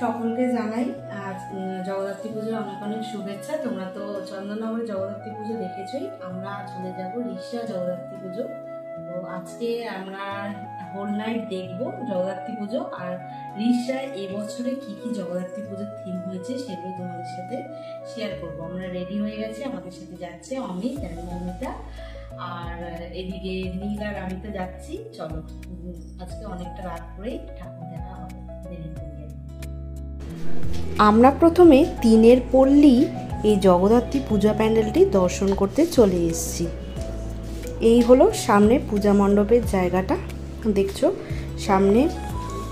সকলকে জানাই আজ জগদ্ধাত্রী পুজোর অনেক অনেক শুভেচ্ছা। তোমরা তো চন্দননগরে জগদ্ধাত্রী পুজো দেখেছই, আমরা চলে যাব রিষড়া জগদ্ধাত্রী পুজো। তো আজকে আমরা হোল নাইট দেখবো জগদ্ধাত্রী পুজো আর রিষড়ায় এবছরে কি কি জগদ্ধাত্রী পুজোর থিম হয়েছে সেগুলো তোমাদের সাথে শেয়ার করবো। আমরা রেডি হয়ে গেছি, আমাদের সাথে যাচ্ছে অমিত আর মৌমিতা, আর এদিকে নীল আর আমি তো যাচ্ছি। চলো আজকে অনেকটা রাত করেই ঠাকুর দেখা হবে, দেরি করে। আমরা প্রথমে তিনের পল্লী এই জগদ্ধাত্রী পূজা প্যান্ডেলটি দর্শন করতে চলে এসেছি। এই হলো সামনে পূজা মণ্ডপের জায়গাটা, দেখছো সামনে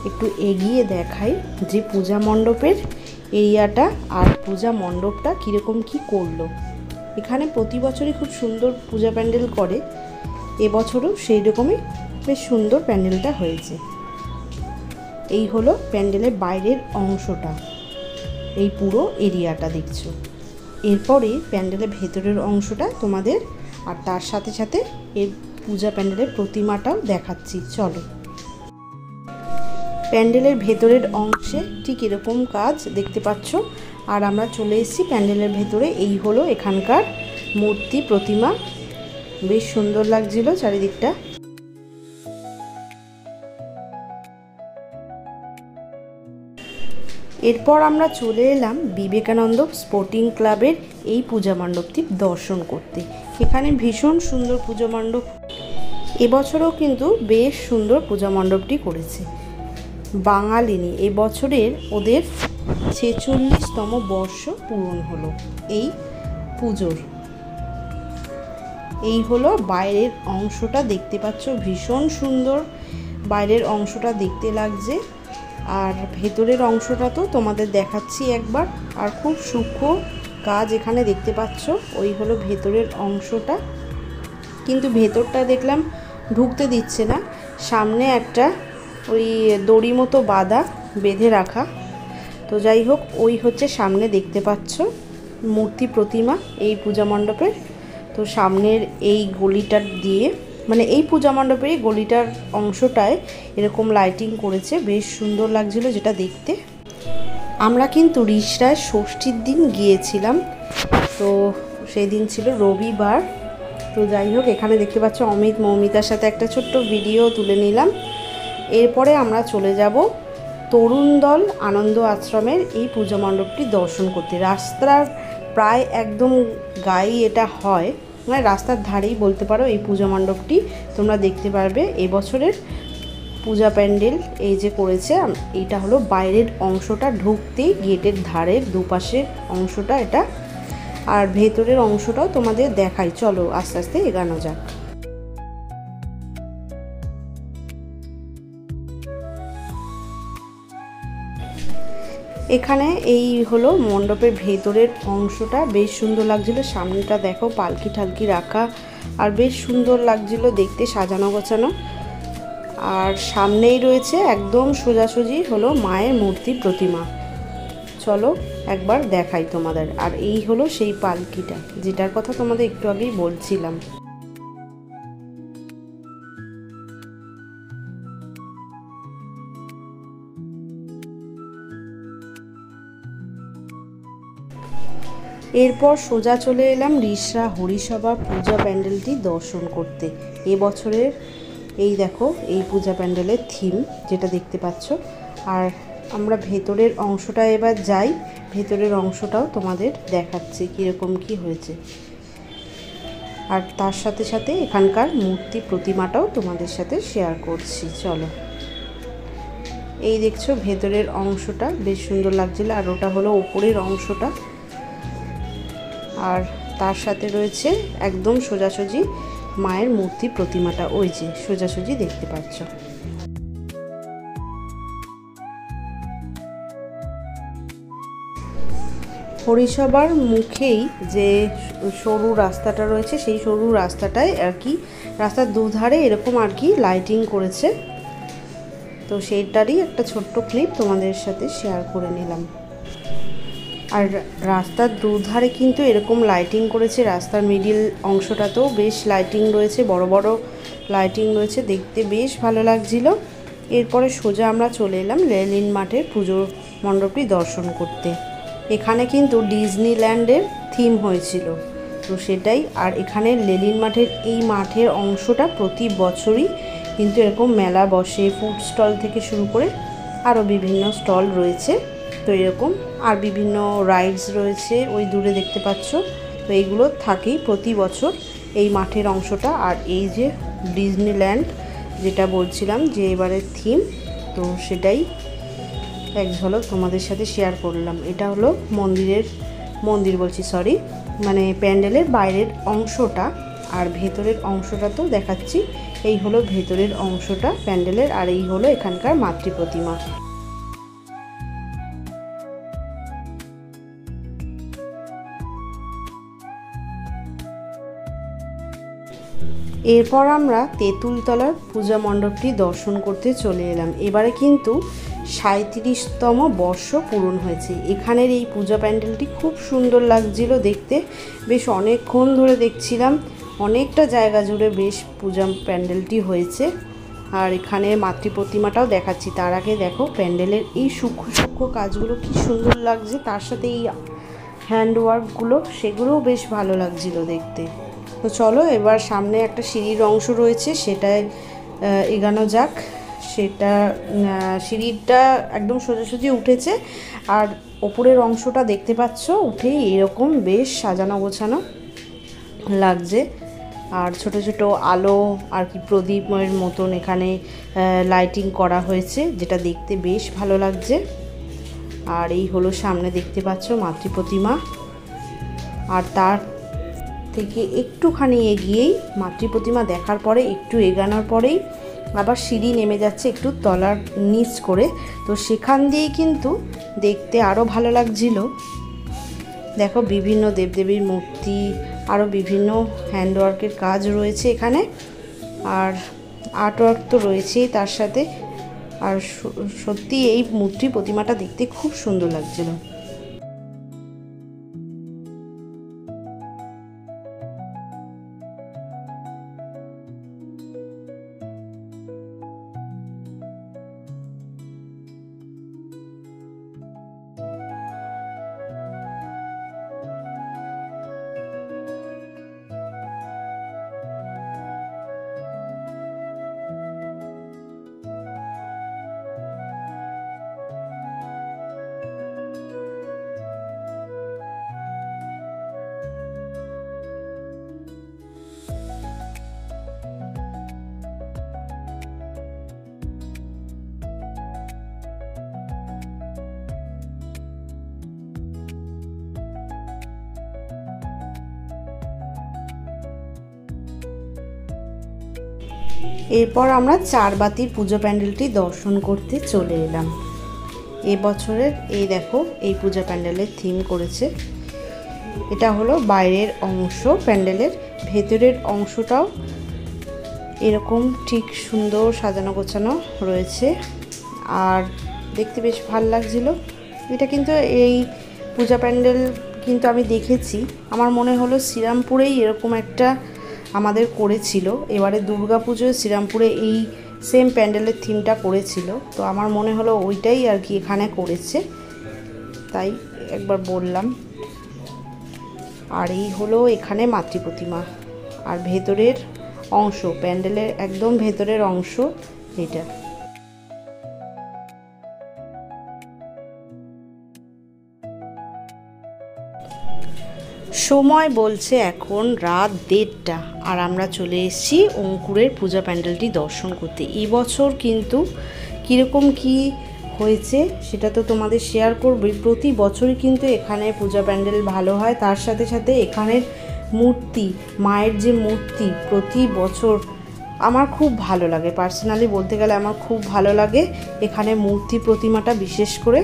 একটু এগিয়ে দেখাই যে পূজা মণ্ডপের এরিয়াটা আর পূজা মণ্ডপটা কীরকম কি করলো। এখানে প্রতি বছরই খুব সুন্দর পূজা প্যান্ডেল করে, এবছরও সেই রকমই বেশ সুন্দর প্যান্ডেলটা হয়েছে। এই হলো প্যান্ডেলের বাইরের অংশটা, এই পুরো এরিয়াটা দেখছো। এরপরে প্যান্ডেলের ভেতরের অংশটা তোমাদের আর তার সাথে সাথে এই পূজা প্যান্ডেলের প্রতিমাটাও দেখাচ্ছি। চলো, প্যান্ডেলের ভেতরের অংশে ঠিক এরকম কাজ দেখতে পাচ্ছ। আর আমরা চলে এসেছি প্যান্ডেলের ভেতরে। এই হলো এখানকার মূর্তি প্রতিমা, বেশ সুন্দর লাগছিল চারিদিকটা। এরপর আমরা চলে এলাম বিবেকানন্দ স্পোর্টিং ক্লাবের এই পূজা মণ্ডপটি দর্শন করতে। এখানে ভীষণ সুন্দর পূজা মণ্ডপ, এবছরও কিন্তু বেশ সুন্দর পূজা মণ্ডপটি করেছে বাঙালিনী। এবছরের ওদের 46তম বর্ষ পূরণ হলো এই পুজোর। এই হলো বাইরের অংশটা, দেখতে পাচ্ছ ভীষণ সুন্দর বাইরের অংশটা দেখতে লাগছে। আর ভেতরের অংশটা তো তোমাদের দেখাচ্ছি একবার। আর খুব সূক্ষ্ম কাজ এখানে দেখতে পাচ্ছ। ওই হলো ভেতরের অংশটা, কিন্তু ভেতরটা দেখলাম ঢুকতে দিচ্ছে না, সামনে একটা ওই দড়ি মতো বাঁধা বেঁধে রাখা। তো যাই হোক, ওই হচ্ছে সামনে দেখতে পাচ্ছ মূর্তি প্রতিমা এই পূজা মণ্ডপের। তো সামনের এই গলিটা দিয়ে, মানে এই পূজা মণ্ডপের গলিটার অংশটায় এরকম লাইটিং করেছে, বেশ সুন্দর লাগছিল যেটা দেখতে। আমরা কিন্তু রিষড়ায় ষষ্ঠীর দিন গিয়েছিলাম, তো সেই দিন ছিল রবিবার। তো যাই হোক, এখানে দেখতে পাচ্ছ অমিত মৌমিতার সাথে একটা ছোট্ট ভিডিও তুলে নিলাম। এরপরে আমরা চলে যাব তরুণ দল আনন্দ আশ্রমের এই পূজা মণ্ডপটি দর্শন করতে। রাস্তার প্রায় একদম গায়ে এটা হয়, মানে রাস্তার ধারেই বলতে পারো এই পূজা মণ্ডপটি তোমরা দেখতে পারবে। এবছরের পূজা প্যান্ডেল এই যে করেছে, এইটা হলো বাইরের অংশটা, ঢুকতেই গেটের ধারের দুপাশের অংশটা এটা। আর ভেতরের অংশটাও তোমাদের দেখাই, চলো আস্তে আস্তে এগানো যাক। এখানে এই হলো মণ্ডপের ভেতরের অংশটা, বেশ সুন্দর লাগছিল। সামনেটা দেখো পালকি ঠালকি রাখা, আর বেশ সুন্দর লাগছিল দেখতে, সাজানো গোছানো। আর সামনেই রয়েছে একদম সোজাসুজি হলো মায়ের মূর্তি প্রতিমা। চলো একবার দেখাই তোমাদের। আর এই হলো সেই পালকিটা যেটার কথা তোমাদের একটু আগেই বলছিলাম। এরপর সোজা চলে এলাম রিষড়া হরিসভা পূজা প্যান্ডেলটি দর্শন করতে। এবছরের এই দেখো এই পূজা প্যান্ডেলের থিম যেটা দেখতে পাচ্ছ। আর আমরা ভেতরের অংশটা এবার যাই, ভেতরের অংশটাও তোমাদের দেখাচ্ছি কীরকম কি হয়েছে। আর তার সাথে সাথে এখানকার মূর্তি প্রতিমাটাও তোমাদের সাথে শেয়ার করছি। চলো, এই দেখছো ভেতরের অংশটা বেশ সুন্দর লাগছিল। আর ওটা হলো ওপরের অংশটা, আর তার সাথে রয়েছে একদম সোজাসুজি মায়ের মূর্তি প্রতিমাটা, ওই যে সোজাসুজি দেখতে পাচ্ছ। হরিসভার মুখেই যে সরু রাস্তাটা রয়েছে, সেই সরু রাস্তাটায় আর কি রাস্তার দুধারে এরকম আর কি লাইটিং করেছে। তো সেইটারই একটা ছোট্ট ক্লিপ তোমাদের সাথে শেয়ার করে নিলাম। আর রাস্তার দুধারে কিন্তু এরকম লাইটিং করেছে, রাস্তার মিডিল অংশটাতেও বেশ লাইটিং রয়েছে, বড় বড় লাইটিং রয়েছে, দেখতে বেশ ভালো লাগছিল। এরপরে সোজা আমরা চলে এলাম লেনিন মাঠের পুজোর মণ্ডপটি দর্শন করতে। এখানে কিন্তু ডিজনিল্যান্ডের থিম হয়েছিল, তো সেটাই। আর এখানে লেনিন মাঠের এই মাঠের অংশটা প্রতি বছরই কিন্তু এরকম মেলা বসে, ফুড স্টল থেকে শুরু করে আরও বিভিন্ন স্টল রয়েছে। তো এরকম আর বিভিন্ন রাইডস রয়েছে, ওই দূরে দেখতে পাচ্ছ। তো এইগুলো থাকেই প্রতি বছর এই মাঠের অংশটা। আর এই যে ডিজনিল্যান্ড যেটা বলছিলাম যে এবারের থিম, তো সেটাই এক ঝলক তোমাদের সাথে শেয়ার করলাম। এটা হলো মানে প্যান্ডেলের বাইরের অংশটা, আর ভেতরের অংশটা তো দেখাচ্ছি। এই হলো ভেতরের অংশটা প্যান্ডেলের, আর এই হলো এখানকার মাতৃ প্রতিমা। এরপর আমরা তেঁতুলতলার পূজা মণ্ডপটি দর্শন করতে চলে এলাম। এবারে কিন্তু 37তম বর্ষ পূরণ হয়েছে। এখানের এই পূজা প্যান্ডেলটি খুব সুন্দর লাগছিল দেখতে, বেশ অনেকক্ষণ ধরে দেখছিলাম। অনেকটা জায়গা জুড়ে বেশ পূজা প্যান্ডেলটি হয়েছে। আর এখানে মাতৃ প্রতিমাটাও দেখাচ্ছি। তার আগে দেখো প্যান্ডেলের এই সূক্ষ্ম সূক্ষ্ম কাজগুলো কি সুন্দর লাগছে, তার সাথে এই হ্যান্ডওয়ার্কগুলো, সেগুলোও বেশ ভালো লাগছিল দেখতে। তো চলো এবার সামনে একটা সিঁড়ির অংশ রয়েছে, সেটায় এগানো যাক। সেটা সিঁড়িটা একদম সোজাসুজি উঠেছে, আর ওপরের অংশটা দেখতে পাচ্ছ উঠেই এরকম বেশ সাজানো গোছানো লাগছে। আর ছোট ছোট আলো আর কি প্রদীপের মতন এখানে লাইটিং করা হয়েছে, যেটা দেখতে বেশ ভালো লাগছে। আর এই হলো সামনে দেখতে পাচ্ছ মাতৃ প্রতিমা। আর তার থেকে একটুখানি এগিয়েই মাতৃ প্রতিমা দেখার পরে একটু এগানোর পরেই আবার সিঁড়ি নেমে যাচ্ছে একটু তলার নিচ করে। তো সেখান দিয়েই কিন্তু দেখতে আরও ভালো লাগছিল। দেখো বিভিন্ন দেবদেবীর মূর্তি, আরও বিভিন্ন হ্যান্ডওয়ার্কের কাজ রয়েছে এখানে, আর আর্টওয়ার্ক তো রয়েছেই তার সাথে। আর সত্যি এই মূর্তি প্রতিমাটা দেখতে খুব সুন্দর লাগছিল। এরপর আমরা চারবাতির পুজো প্যান্ডেলটি দর্শন করতে চলে এলাম। এবছরের এই দেখো এই পূজা প্যান্ডেলের থিম করেছে। এটা হলো বাইরের অংশ প্যান্ডেলের, ভেতরের অংশটাও এরকম ঠিক সুন্দর সাজানো গোছানো রয়েছে, আর দেখতে বেশ ভালো লাগছিল। এটা কিন্তু এই পূজা প্যান্ডেল কিন্তু আমি দেখেছি, আমার মনে হলো শ্রীরামপুরেই এরকম একটা আমাদের করেছিল। এবারে দুর্গা পুজোয় শ্রীরামপুরে এই সেম প্যান্ডেলের থিমটা করেছিল, তো আমার মনে হলো ওইটাই আর কি এখানে করেছে, তাই একবার বললাম। আর এই হলো এখানে মাতৃ প্রতিমা, আর ভেতরের অংশ প্যান্ডেলের একদম ভেতরের অংশ এটা। সময় বলছে এখন রাত 1:30, আর আমরা চলে এসেছি অঙ্কুরের পূজা প্যান্ডেলটি দর্শন করতে। এই বছর কিন্তু কীরকম কি হয়েছে সেটা তো তোমাদের শেয়ার করবই। প্রতি বছরই কিন্তু এখানে পূজা প্যান্ডেল ভালো হয়, তার সাথে সাথে এখানের মূর্তি, মায়ের যে মূর্তি প্রতি বছর আমার খুব ভালো লাগে। পার্সোনালি বলতে গেলে আমার খুব ভালো লাগে এখানে মূর্তি প্রতিমাটা বিশেষ করে।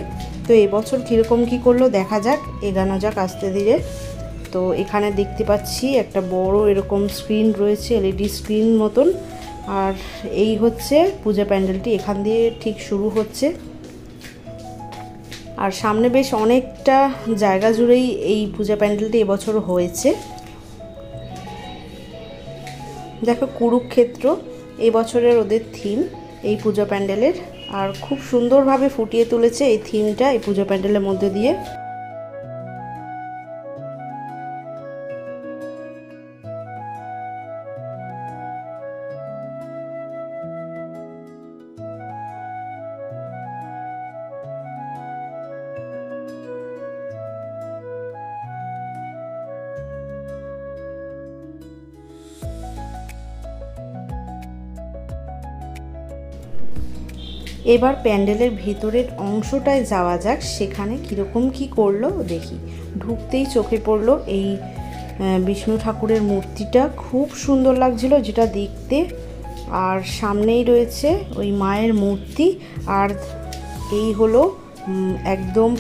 তো এবছর কীরকম কী করলো দেখা যাক, এগানো যাক আস্তে ধীরে। তো এখানে দেখতে পাচ্ছি একটা বড় এরকম স্ক্রিন রয়েছে, এলইডি স্ক্রিন মতন। আর এই হচ্ছে পূজা প্যান্ডেলটি, এখান দিয়ে ঠিক শুরু হচ্ছে। আর সামনে বেশ অনেকটা জায়গা জুড়েই এই পূজা প্যান্ডেলটি এবছর হয়েছে। দেখো কুরুক্ষেত্র এবছরের ওদের থিম এই পূজা প্যান্ডেলের। আর খুব সুন্দরভাবে ফুটিয়ে তুলেছে এই থিমটা এই পুজো প্যান্ডেলের মধ্যে দিয়ে। এবার প্যান্ডেলের ভেতরের অংশটায় যাওয়া যাক, সেখানে কীরকম কী করলো দেখি। ঢুকতেই চোখে পড়লো এই বিষ্ণু ঠাকুরের মূর্তিটা, খুব সুন্দর লাগছিল যেটা দেখতে। আর সামনেই রয়েছে ওই মায়ের মূর্তি, আর এই হলো একদম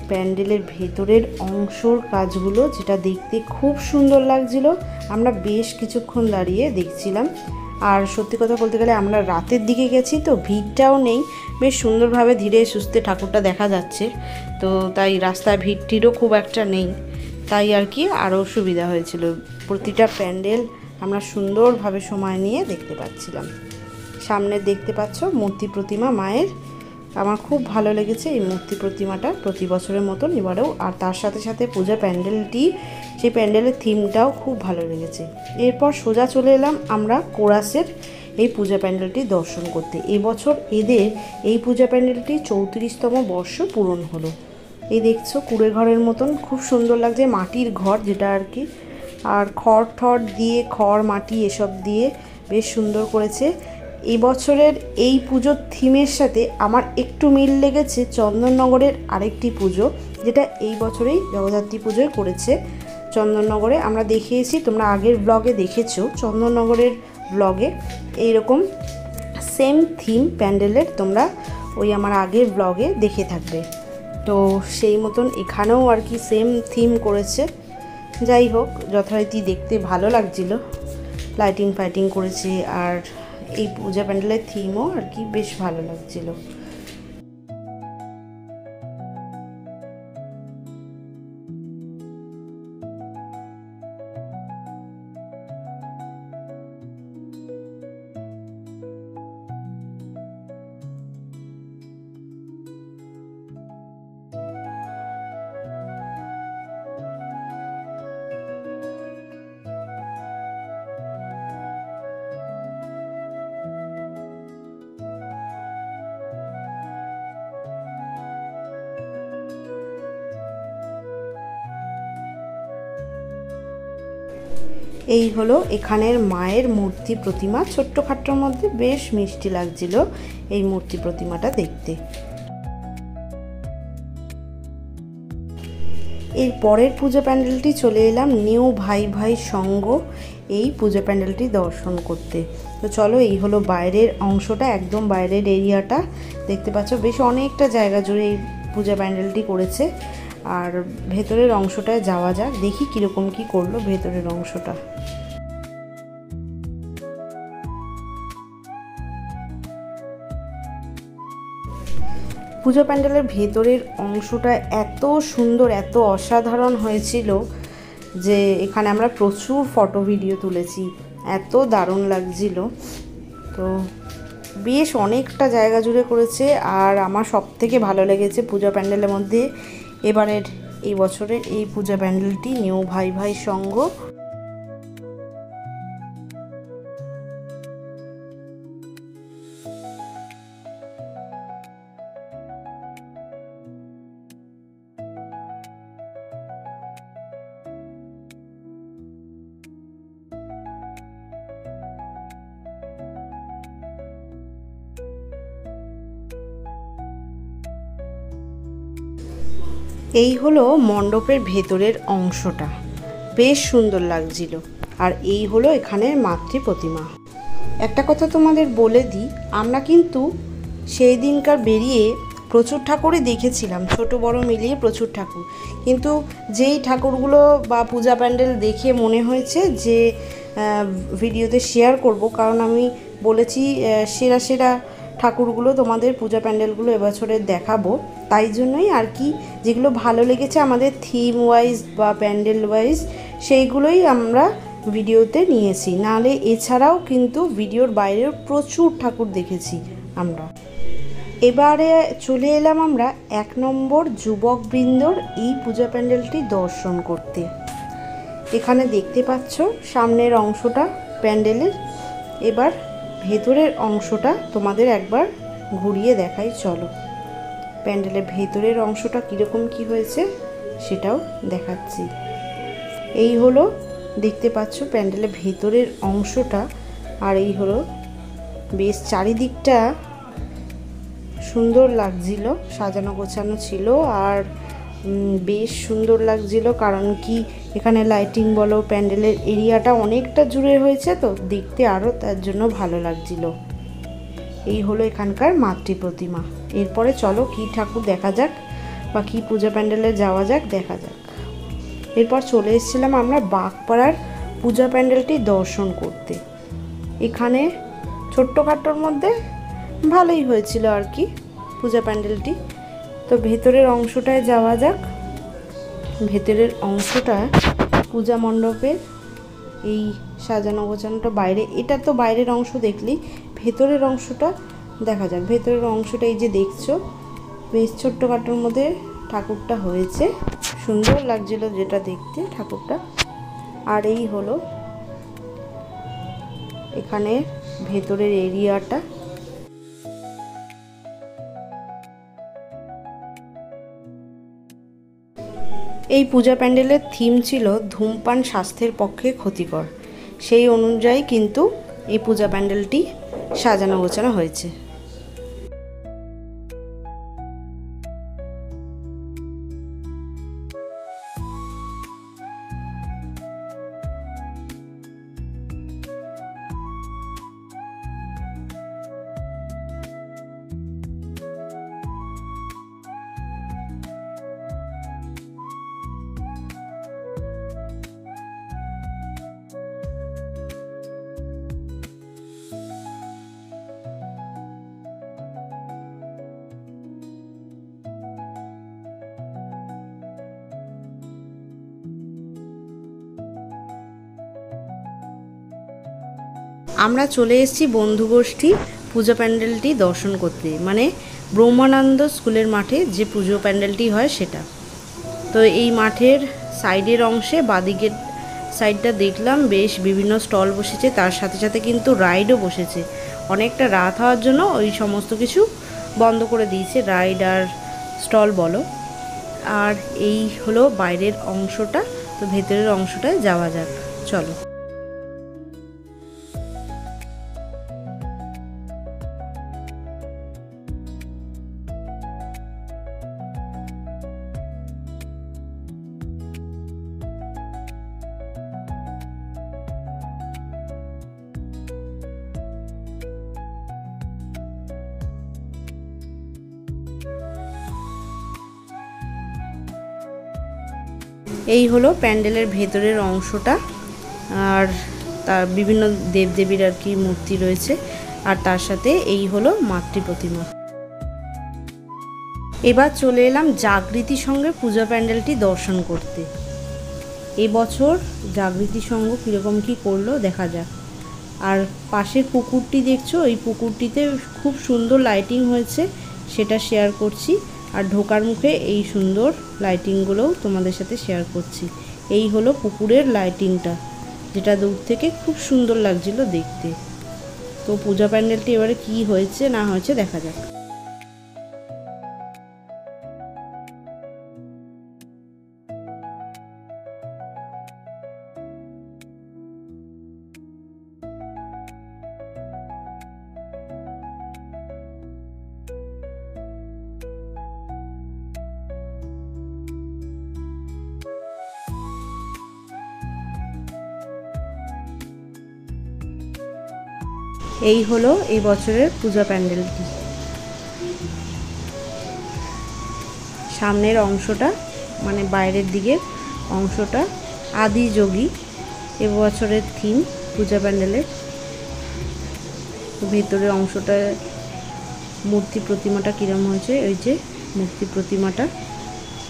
প্যান্ডেলের ভেতরের অংশর কাজগুলো, যেটা দেখতে খুব সুন্দর লাগছিল। আমরা বেশ কিছুক্ষণ দাঁড়িয়ে দেখছিলাম। আর সত্যি কথা বলতে গেলে আমরা রাতের দিকে গেছি তো ভিড়টাও নেই, বেশ সুন্দরভাবে ধীরে সুস্থে ঠাকুরটা দেখা যাচ্ছে, তো তাই রাস্তায় ভিড়টিরও খুব একটা নেই, তাই আর কি আরও সুবিধা হয়েছিল। প্রতিটা প্যান্ডেল আমরা সুন্দরভাবে সময় নিয়ে দেখতে পাচ্ছিলাম। সামনে দেখতে পাচ্ছ মূর্তি প্রতিমা মায়ের, আমার খুব ভালো লেগেছে এই মূর্তি প্রতিমাটা প্রতি বছরের মতন এবারেও। আর তার সাথে সাথে পূজা প্যান্ডেলটি, সেই প্যান্ডেলের থিমটাও খুব ভালো লেগেছে। এরপর সোজা চলে এলাম আমরা কোরাসের এই পূজা প্যান্ডেলটি দর্শন করতে। এবছর এদের এই পূজা প্যান্ডেলটি 34তম বর্ষ পূরণ হলো। এই দেখছো কুড়ে ঘরের মতন খুব সুন্দর লাগছে, মাটির ঘর যেটা আর কি, আর খড় ঠড় দিয়ে, খড় মাটি এসব দিয়ে বেশ সুন্দর করেছে। এই বছরের এই পুজোর থিমের সাথে আমার একটু মিল লেগেছে চন্দননগরের আরেকটি পুজো, যেটা এই বছরেই জগদ্ধাত্রী পুজোয় করেছে চন্দননগরে। আমরা দেখিয়েছি, তোমরা আগের ব্লগে দেখেছো চন্দননগরের ব্লগে, এইরকম সেম থিম প্যান্ডেলের তোমরা ওই আমার আগের ব্লগে দেখে থাকবে। তো সেই মতন এখানেও আর কি সেম থিম করেছে। যাই হোক, যথারীতি দেখতে ভালো লাগছিল, লাইটিং ফাইটিং করেছে, আর এই পূজা প্যান্ডেলের থিমও আর কি বেশ ভালো লাগছিল। এই হলো এখানের মায়ের মূর্তি প্রতিমা, ছোট্টখাট্টোর মধ্যে বেশ মিষ্টি লাগছিল এই মূর্তি প্রতিমাটা দেখতে। এর পরের পূজা প্যান্ডেলটি চলে এলাম নিউ ভাই ভাই সঙ্গ এই পূজা প্যান্ডেলটি দর্শন করতে। তো চলো, এই হলো বাইরের অংশটা, একদম বাইরের এরিয়াটা দেখতে পাচ্ছ, বেশ অনেকটা জায়গা জুড়ে এই পূজা প্যান্ডেলটি করেছে। আর ভেতরের অংশটায় যাওয়া যাক, দেখি কীরকম কী করলো ভেতরের অংশটা। পূজা প্যান্ডেলের ভেতরের অংশটা এত সুন্দর, এত অসাধারণ হয়েছিল যে এখানে আমরা প্রচুর ফটো ভিডিও তুলেছি, এত দারুণ লাগছিল। তো বেশ অনেকটা জায়গা জুড়ে করেছে। আর আমার সবথেকে ভালো লেগেছে পূজা প্যান্ডেলের মধ্যে এবারের এই বছরের এই পূজা প্যান্ডেলটি নিউ ভাই ভাই সঙ্গ। এই হলো মণ্ডপের ভেতরের অংশটা, বেশ সুন্দর লাগছিল। আর এই হলো এখানের মাতৃ প্রতিমা। একটা কথা তোমাদের বলে দিই, আমরা কিন্তু সেই দিনকার বেরিয়ে প্রচুর ঠাকুরই দেখেছিলাম, ছোট বড় মিলিয়ে প্রচুর ঠাকুর, কিন্তু যেই ঠাকুরগুলো বা পূজা প্যান্ডেল দেখে মনে হয়েছে যে ভিডিওতে শেয়ার করব, কারণ আমি বলেছি সেরা সেরা ঠাকুরগুলো তোমাদের পূজা প্যান্ডেলগুলো এবছরের দেখাবো, তাই জন্যই আর কি যেগুলো ভালো লেগেছে আমাদের থিম ওয়াইজ বা প্যান্ডেল ওয়াইজ সেইগুলোই আমরা ভিডিওতে নিয়েছি। নাহলে এছাড়াও কিন্তু ভিডিওর বাইরেও প্রচুর ঠাকুর দেখেছি, আমরা। এবারে চলে এলাম আমরা 1 নম্বর যুবকবৃন্দর এই পূজা প্যান্ডেলটি দর্শন করতে। এখানে দেখতে পাচ্ছ সামনের অংশটা প্যান্ডেলের। এবার ভেতরের অংশটা তোমাদের একবার ঘুরিয়ে দেখাই, চলো। প্যান্ডেলের ভেতরের অংশটা কীরকম কি হয়েছে সেটাও দেখাচ্ছি। এই হলো দেখতে পাচ্ছ প্যান্ডেলের ভেতরের অংশটা। আর এই হলো বেশ চারিদিকটা সুন্দর লাগছিল, সাজানো গোছানো ছিল আর বেশ সুন্দর লাগছিল। কারণ কি এখানে লাইটিং বলো, প্যান্ডেলের এরিয়াটা অনেকটা জুড়ে হয়েছে তো দেখতে আরও তার জন্য ভালো লাগছিল। এই হলো এখানকার মাতৃ প্রতিমা। এরপরে চলো কি ঠাকুর দেখা যাক বা কি পূজা প্যান্ডেলে যাওয়া যাক, দেখা যাক। এরপর চলে এসেছিলাম আমরা বাগপাড়ার পূজা প্যান্ডেলটি দর্শন করতে। এখানে ছোট্টখাট্টোর মধ্যে ভালোই হয়েছিল আর কি পূজা প্যান্ডেলটি। তো ভেতরের অংশটায় যাওয়া যাক। ভেতরের অংশটা পূজা মণ্ডপের এই সাজানো গোছানোটা বাইরে, এটা তো বাইরের অংশ দেখলি, ভেতরের অংশটা দেখা যাক। ভেতরের অংশটা এই যে দেখছো বেশ ছোট্টখাট্টোর মধ্যে ঠাকুরটা হয়েছে, সুন্দর লাগছিল যেটা দেখতে ঠাকুরটা। আর এই হলো এখানে ভেতরের এরিয়াটা। এই পূজা প্যান্ডেলের থিম ছিল ধূমপান স্বাস্থ্যের পক্ষে ক্ষতিকর। সেই অনুযায়ী কিন্তু এই পূজা প্যান্ডেলটি সাজানো গোছানো হয়েছে। আমরা চলে এসেছি বন্ধুগোষ্ঠী পূজা প্যান্ডেলটি দর্শন করতে, মানে ব্রহ্মানন্দ স্কুলের মাঠে যে পুজো প্যান্ডেলটি হয় সেটা। তো এই মাঠের সাইডের অংশে বাদিকের সাইডটা দেখলাম বেশ বিভিন্ন স্টল বসেছে, তার সাথে সাথে কিন্তু রাইডও বসেছে। অনেকটা রাত হওয়ার জন্য ওই সমস্ত কিছু বন্ধ করে দিয়েছে, রাইড আর স্টল বলো। আর এই হলো বাইরের অংশটা। তো ভেতরের অংশটায় যাওয়া যাক, চলো। এই হলো প্যান্ডেলের ভেতরের অংশটা। আর তার বিভিন্ন দেবদেবীর আর কি মূর্তি রয়েছে, আর তার সাথে এই হলো মাতৃ প্রতিমা। এবার চলে এলাম জাগৃতি সঙ্গে পূজা প্যান্ডেলটি দর্শন করতে। এবছর জাগৃতি সঙ্গ কীরকম কী করলো দেখা যাক। আর পাশের পুকুরটি দেখছো, এই পুকুরটিতে খুব সুন্দর লাইটিং হয়েছে, সেটা শেয়ার করছি। আর ঢোকার মুখে এই সুন্দর লাইটিংগুলোও তোমাদের সাথে শেয়ার করছি। এই হলো পুকুরের লাইটিংটা, যেটা দূর থেকে খুব সুন্দর লাগছিল দেখতে। তো পূজা প্যান্ডেলটি এবারে কি হয়েছে না হয়েছে দেখা যাক। এই হলো এই বছরের পূজা প্যান্ডেলটি। সামনের অংশটা মানে বাইরের দিকের অংশটা আদিযোগী এবছরের থিম পূজা প্যান্ডেলের। ভেতরের অংশটা মূর্তি প্রতিমাটা কিরম হয়েছে, ওই যে মূর্তি প্রতিমাটা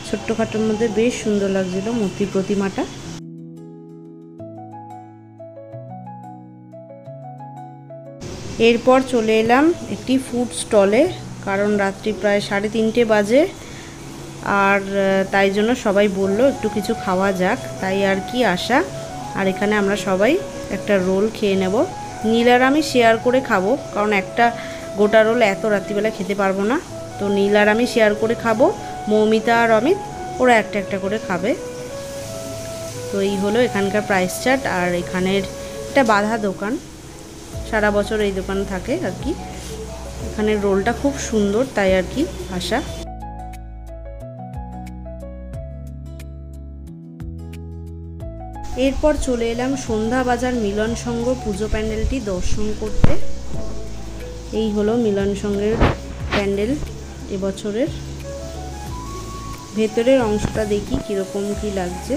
ছোট্টখাটোর মধ্যে বেশ সুন্দর লাগছিল মূর্তি প্রতিমাটা। এরপর চলে এলাম একটি ফুড স্টলে, কারণ রাত্রি প্রায় 3:30 বাজে, আর তাই জন্য সবাই বলল একটু কিছু খাওয়া যাক, তাই আর কি আসা। আর এখানে আমরা সবাই একটা রোল খেয়ে নেব। নীল আর আমি শেয়ার করে খাবো, কারণ একটা গোটা রোল এত রাত্রিবেলা খেতে পারবো না। তো নীল আর আমি শেয়ার করে খাবো, মৌমিতা আর অমিত ওরা একটা একটা করে খাবে। তো এই হলো এখানকার প্রাইস চার্ট। আর এখানের একটা বাঁধা দোকান, সারা বছর এই দোকান থাকে আর কি। এখানের রোলটা খুব সুন্দর, তাই আর কি আসা। এরপর চলে এলাম সন্ধ্যা বাজার মিলন সংঘ পুজো প্যান্ডেলটি দর্শন করতে। এই হলো মিলন সংঘের প্যান্ডেল এবছরের। ভেতরের অংশটা দেখি কীরকম কি লাগছে।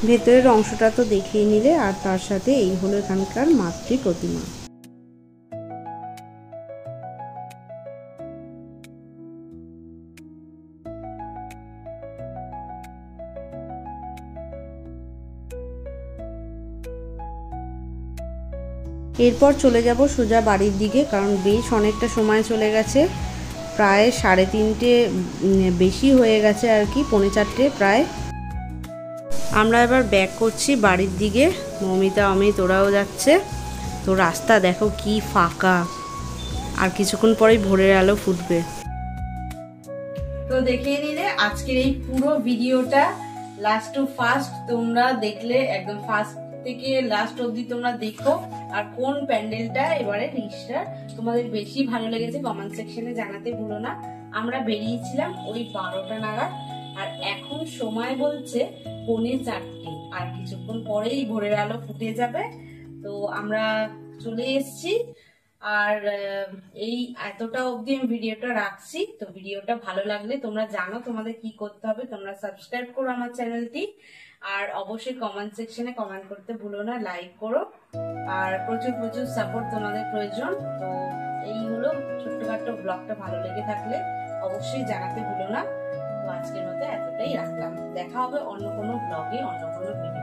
ভেতরের অংশটা তো দেখিয়ে নিলে, আর তার সাথে এই হলো এখানকার মাতৃ প্রতিমা। এরপর চলে যাব সোজা বাড়ির দিকে, কারণ বেশ অনেকটা সময় চলে গেছে, প্রায় 3:30 বেশি হয়ে গেছে আর কি, 3:45 প্রায়। আমরা এবার ব্যাক করছি বাড়ির দিকে। মৌমিতা অমিত ওরাও যাচ্ছে। তো রাস্তা দেখো কি ফাঁকা, আর কিছুক্ষণ পরেই ভোরের আলো ফুটবে। তো দেখিয়ে নিলে আজকের এই পুরো ভিডিওটা লাস্ট টু ফার্স্ট তোমরা দেখলে, একদম ফার্স্ট থেকে লাস্ট অবধি তোমরা দেখো। আর কোন প্যান্ডেলটা এবারে রিশার তোমাদের বেশি ভালো লেগেছে কমেন্ট সেকশনে জানাতে ভুলো না। আমরা বেরিয়েছিলাম ওই 12টা নাগাদ, আর এখন সময় বলছে 3:45, আর কিছুক্ষণ পরেই ভোরের আলো ফুটে যাবে। তো আমরা চলে এসেছি, আর এই এতটা অবধি আমি ভিডিওটা রাখছি। তো ভিডিওটা ভালো লাগলে তোমরা জানো তোমাদের কি করতে হবে, তোমরা সাবস্ক্রাইব করো আমার চ্যানেলটি, আর অবশ্যই কমেন্ট সেকশনে কমেন্ট করতে ভুলো না, লাইক করো, আর প্রচুর প্রচুর সাপোর্ট তোমাদের প্রয়োজন। তো এই হলো ছোট্টখাট্টো ব্লগটা, ভালো লেগে থাকলে অবশ্যই জানাতে ভুলো না। তো আজকের মতো এতটাই রাখলাম, দেখা হবে অন্য কোনো ব্লগে, অন্য কোনো ভিডিও।